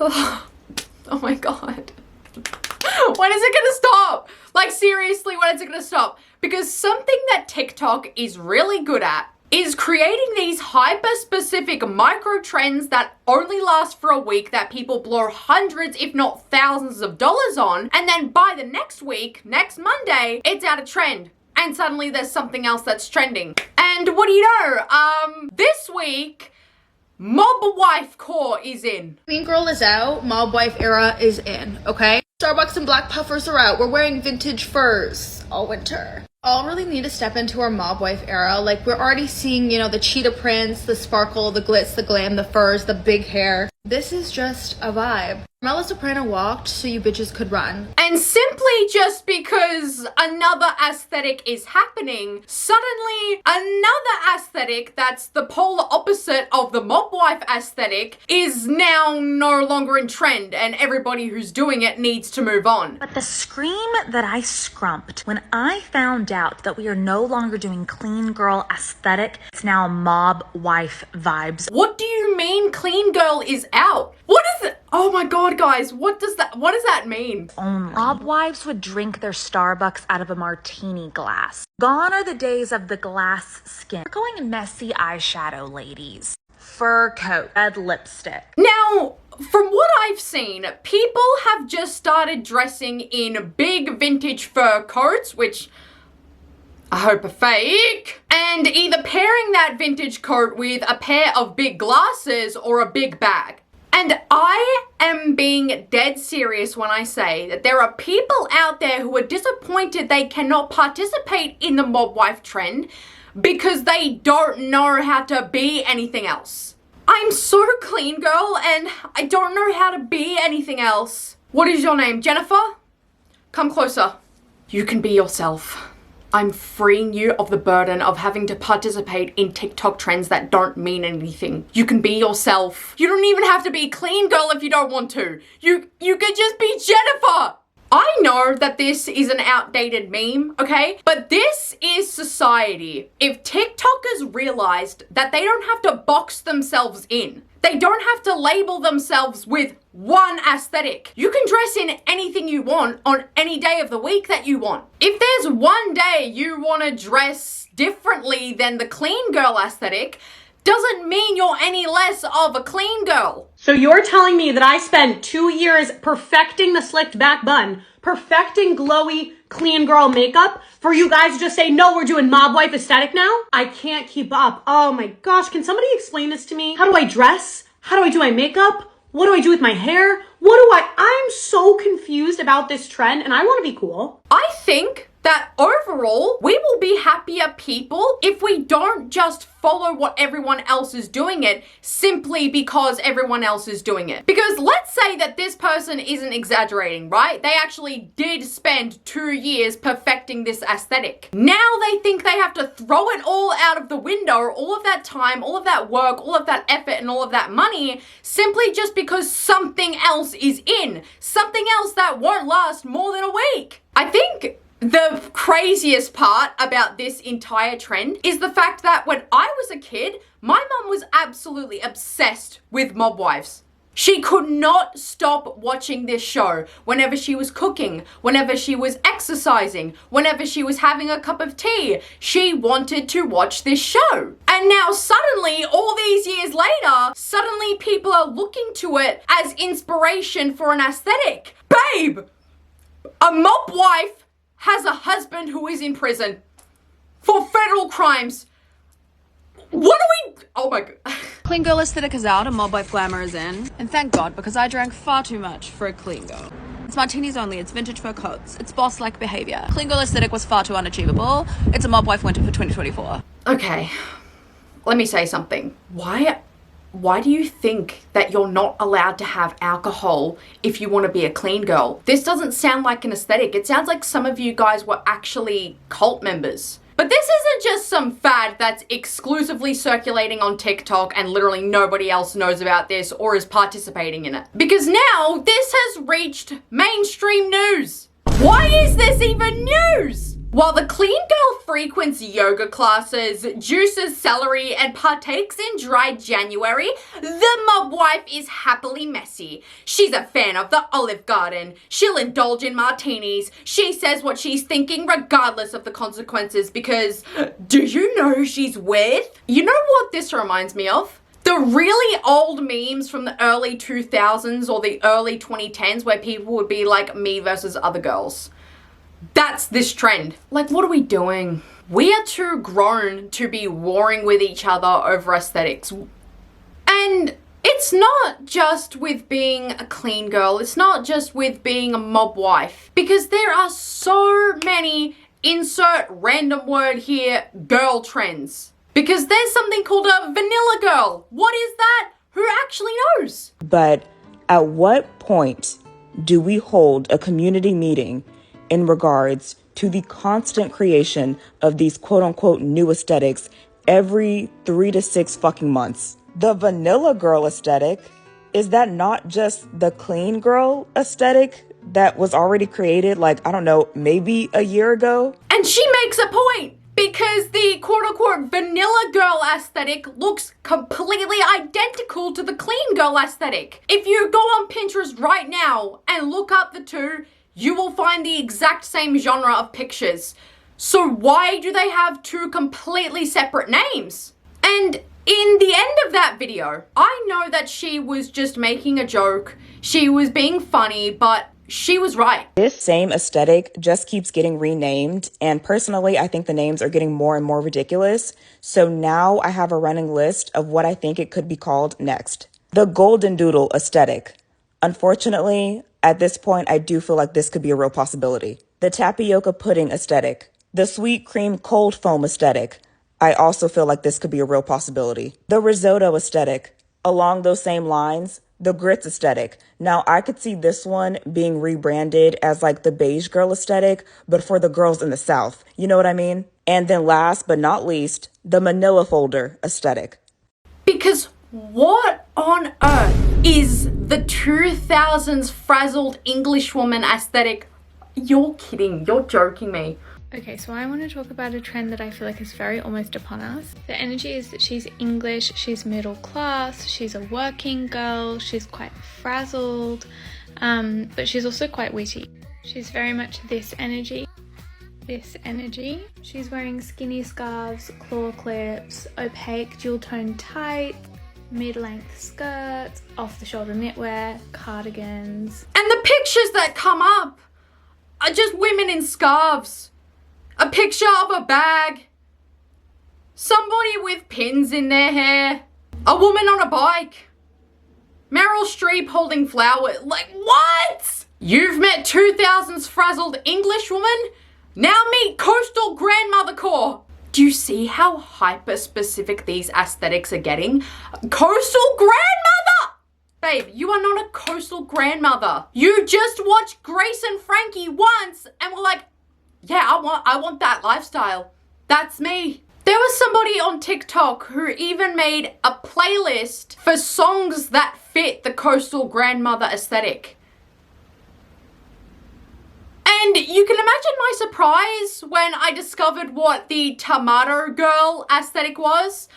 Oh my God. When is it gonna stop? Like, seriously, when is it gonna stop? Because something that TikTok is really good at is creating these hyper-specific micro-trends that only last for a week that people blow hundreds, if not thousands of dollars on, and then by the next week, next Monday, it's out of trend. And suddenly there's something else that's trending. And what do you know? This week, Mob Wife Core is in. Clean girl is out, mob wife era is in, okay? Starbucks and black puffers are out. We're wearing vintage furs all winter. All really need to step into our mob wife era. Like, we're already seeing, you know, the cheetah prints, the sparkle, the glitz, the glam, the furs, the big hair. This is just a vibe. Carmela Soprano walked so you bitches could run. And simply just because another aesthetic is happening, suddenly another aesthetic that's the polar opposite of the mob wife aesthetic is now no longer in trend, and everybody who's doing it needs to move on. But the scream that I scrumped when I found out that we are no longer doing clean girl aesthetic, it's now mob wife vibes. What do you mean clean girl is out? What is it? Oh my God, guys, what does that mean? Only. Mob wives would drink their Starbucks out of a martini glass. Gone are the days of the glass skin. We're going messy eyeshadow, ladies. Fur coat, red lipstick. Now, from what I've seen, people have just started dressing in big vintage fur coats, which I hope are fake, and either pairing that vintage coat with a pair of big glasses or a big bag. And I am being dead serious when I say that there are people out there who are disappointed they cannot participate in the mob wife trend because they don't know how to be anything else. I'm so clean girl and I don't know how to be anything else. What is your name? Jennifer? Come closer. You can be yourself. I'm freeing you of the burden of having to participate in TikTok trends that don't mean anything. You can be yourself. You don't even have to be clean girl if you don't want to. You could just be Jennifer. I know that this is an outdated meme, okay? But this is society. If TikTokers realized that they don't have to box themselves in, they don't have to label themselves with one aesthetic. You can dress in anything you want on any day of the week that you want. If there's one day you want to dress differently than the clean girl aesthetic, doesn't mean you're any less of a clean girl. So you're telling me that I spent 2 years perfecting the slicked back bun, perfecting glowy, clean girl makeup, for you guys to just say, no, we're doing mob wife aesthetic now? I can't keep up. Oh my gosh, can somebody explain this to me? How do I dress? How do I do my makeup? What do I do with my hair? I'm so confused about this trend and I want to be cool. I think that overall, we will be happier people if we don't just follow what everyone else is doing it simply because everyone else is doing it. Because let's say that this person isn't exaggerating, right? They actually did spend 2 years perfecting this aesthetic. Now they think they have to throw it all out of the window, all of that time, all of that work, all of that effort, and all of that money, simply just because something else is in. Something else that won't last more than a week. I think the craziest part about this entire trend is the fact that when I was a kid, my mum was absolutely obsessed with mob wives. She could not stop watching this show whenever she was cooking, whenever she was exercising, whenever she was having a cup of tea. She wanted to watch this show. And now suddenly, all these years later, suddenly people are looking to it as inspiration for an aesthetic. Babe, a mob wife has a husband who is in prison for federal crimes. What are we? Oh my God. Clean girl aesthetic is out and mob wife glamour is in. And thank God, because I drank far too much for a clean girl. It's martinis only, it's vintage fur coats, it's boss-like behavior. Clean girl aesthetic was far too unachievable. It's a mob wife winter for 2024. Okay, let me say something. Why do you think that you're not allowed to have alcohol if you want to be a clean girl? This doesn't sound like an aesthetic. It sounds like some of you guys were actually cult members. But this isn't just some fad that's exclusively circulating on TikTok and literally nobody else knows about this or is participating in it. Because now this has reached mainstream news. Why is this even news? While the clean girl frequents yoga classes, juices celery, and partakes in dry January, the mob wife is happily messy. She's a fan of the Olive Garden. She'll indulge in martinis. She says what she's thinking regardless of the consequences because, do you know who she's with? You know what this reminds me of? The really old memes from the early 2000s or the early 2010s where people would be like me versus other girls. That's this trend. Like, what are we doing? We are too grown to be warring with each other over aesthetics. And it's not just with being a clean girl. It's not just with being a mob wife. Because there are so many, insert random word here, girl trends. Because there's something called a vanilla girl. What is that? Who actually knows? But at what point do we hold a community meeting in regards to the constant creation of these quote unquote new aesthetics every 3 to 6 fucking months? The vanilla girl aesthetic, is that not just the clean girl aesthetic that was already created like, I don't know, maybe a year ago? And she makes a point because the quote unquote vanilla girl aesthetic looks completely identical to the clean girl aesthetic. If you go on Pinterest right now and look up the two, you will find the exact same genre of pictures. So why do they have two completely separate names? And in the end of that video, I know that she was just making a joke. She was being funny, but she was right. This same aesthetic just keeps getting renamed, and personally, I think the names are getting more and more ridiculous. So now I have a running list of what I think it could be called next. The golden doodle aesthetic. Unfortunately, at this point, I do feel like this could be a real possibility. The tapioca pudding aesthetic. The sweet cream cold foam aesthetic. I also feel like this could be a real possibility. The risotto aesthetic. Along those same lines, the grits aesthetic. Now, I could see this one being rebranded as like the beige girl aesthetic, but for the girls in the South. You know what I mean? And then last but not least, the manila folder aesthetic. Because what on earth is the 2000s frazzled English woman aesthetic? You're kidding. You're joking me. Okay, so I want to talk about a trend that I feel like is very almost upon us. The energy is that she's English, she's middle class, she's a working girl, she's quite frazzled, but she's also quite witty. She's very much this energy. She's wearing skinny scarves, claw clips, opaque dual-tone tights, mid-length skirts, off-the-shoulder knitwear, cardigans. And the pictures that come up are just women in scarves. A picture of a bag. Somebody with pins in their hair. A woman on a bike. Meryl Streep holding flowers. Like, what? You've met 2000s frazzled English woman? Now meet coastal grandmother core. Do you see how hyper-specific these aesthetics are getting? Coastal grandmother! Babe, you are not a coastal grandmother. You just watched Grace and Frankie once and were like, yeah, I want that lifestyle. That's me. There was somebody on TikTok who even made a playlist for songs that fit the coastal grandmother aesthetic. And you can imagine my surprise when I discovered what the tomato girl aesthetic was.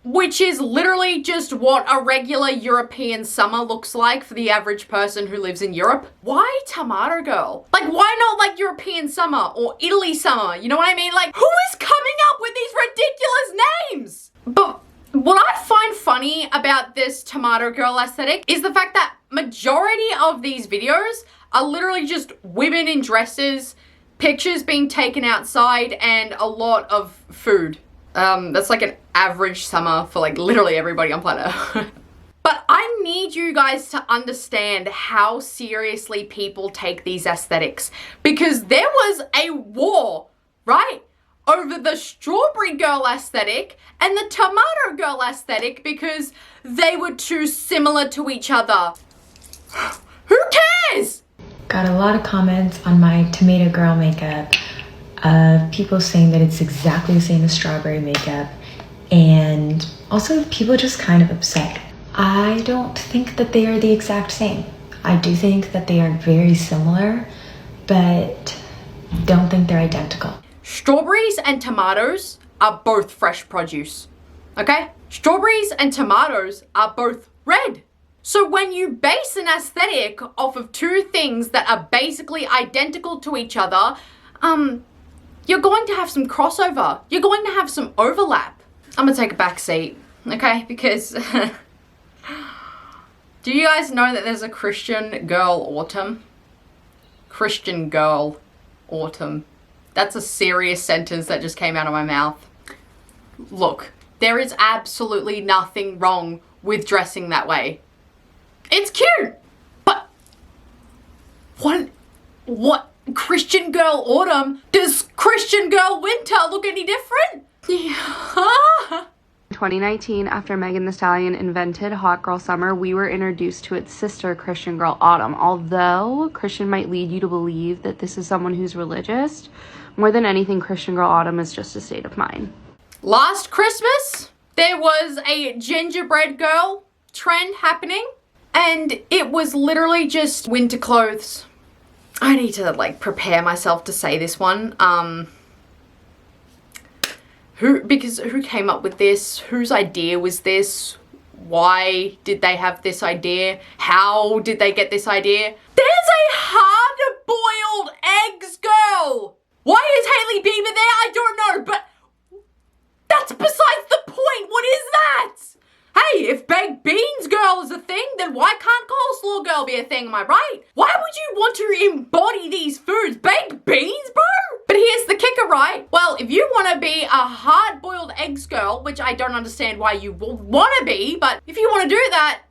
Which is literally just what a regular European summer looks like for the average person who lives in Europe. Why tomato girl? Like, why not like European summer or Italy summer? You know what I mean? Like, who is coming up with these ridiculous names? But what I find funny about this tomato girl aesthetic is the fact that majority of these videos are literally just women in dresses, pictures being taken outside, and a lot of food. That's like an average summer for like literally everybody on planet Earth. But I need you guys to understand how seriously people take these aesthetics, because there was a war, right, over the strawberry girl aesthetic and the tomato girl aesthetic because they were too similar to each other. Who cares? Got a lot of comments on my tomato girl makeup of people saying that it's exactly the same as strawberry makeup, and also people just kind of upset. I don't think that they are the exact same. I do think that they are very similar, but don't think they're identical. Strawberries and tomatoes are both fresh produce, okay? Strawberries and tomatoes are both red. So when you base an aesthetic off of two things that are basically identical to each other, you're going to have some crossover. You're going to have some overlap. I'm gonna take a back seat, okay? Because do you guys know that there's a Christian girl autumn? Christian girl autumn. That's a serious sentence that just came out of my mouth. Look, there is absolutely nothing wrong with dressing that way. It's cute, but what Christian girl autumn? Does Christian girl winter look any different? Yeah. 2019, after Megan Thee Stallion invented Hot Girl Summer, we were introduced to its sister, Christian Girl Autumn. Although Christian might lead you to believe that this is someone who's religious, more than anything, Christian Girl Autumn is just a state of mind. Last Christmas, there was a gingerbread girl trend happening, and it was literally just winter clothes. I need to like prepare myself to say this one. Who came up with this? Whose idea was this? Why did they have this idea? How did they get this idea? There's a hard-boiled eggs girl! Why is Hayley Bieber there? I don't know, but that's besides the point. What is that? Hey, if baked beans girl is a thing, then why can't coleslaw girl be a thing, am I right? Why would you want to embody these foods? Baked beans, bro? But here's the kicker, right? Well, if you want to be a hard-boiled eggs girl, which I don't understand why you would want to be, but if you want to do that,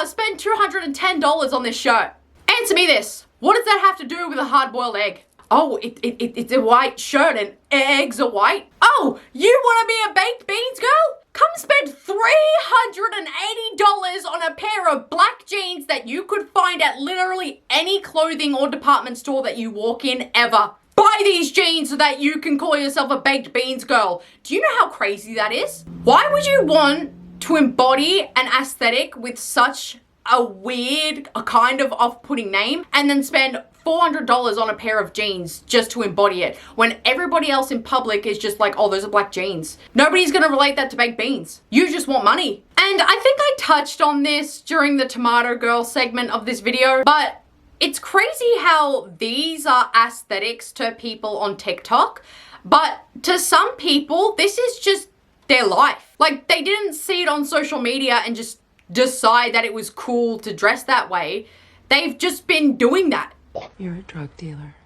spend $210 on this shirt. Answer me this. What does that have to do with a hard-boiled egg? Oh, it's a white shirt and eggs are white? Oh, you want to be a baked beans girl? Come spend $380 on a pair of black jeans that you could find at literally any clothing or department store that you walk in ever. Buy these jeans so that you can call yourself a baked beans girl. Do you know how crazy that is? Why would you want to embody an aesthetic with such a weird, a kind of off-putting name and then spend $400 on a pair of jeans just to embody it when everybody else in public is just like, oh, those are black jeans. Nobody's gonna relate that to baked beans. You just want money. And I think I touched on this during the Tomato Girl segment of this video, but it's crazy how these are aesthetics to people on TikTok, but to some people, this is just their life. Like, they didn't see it on social media and just decide that it was cool to dress that way. They've just been doing that. You're a drug dealer.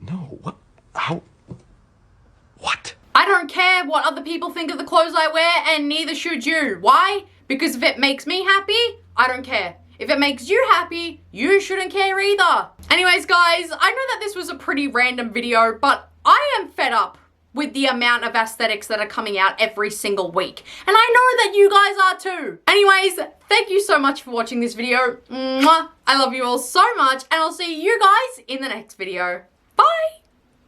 No, what? How? What? I don't care what other people think of the clothes I wear, and neither should you. Why? Because if it makes me happy, I don't care. If it makes you happy, you shouldn't care either. Anyways, guys, I know that this was a pretty random video, but I am fed up with the amount of aesthetics that are coming out every single week. And I know that you guys are too. Anyways, thank you so much for watching this video. Mwah. I love you all so much, and I'll see you guys in the next video. Bye!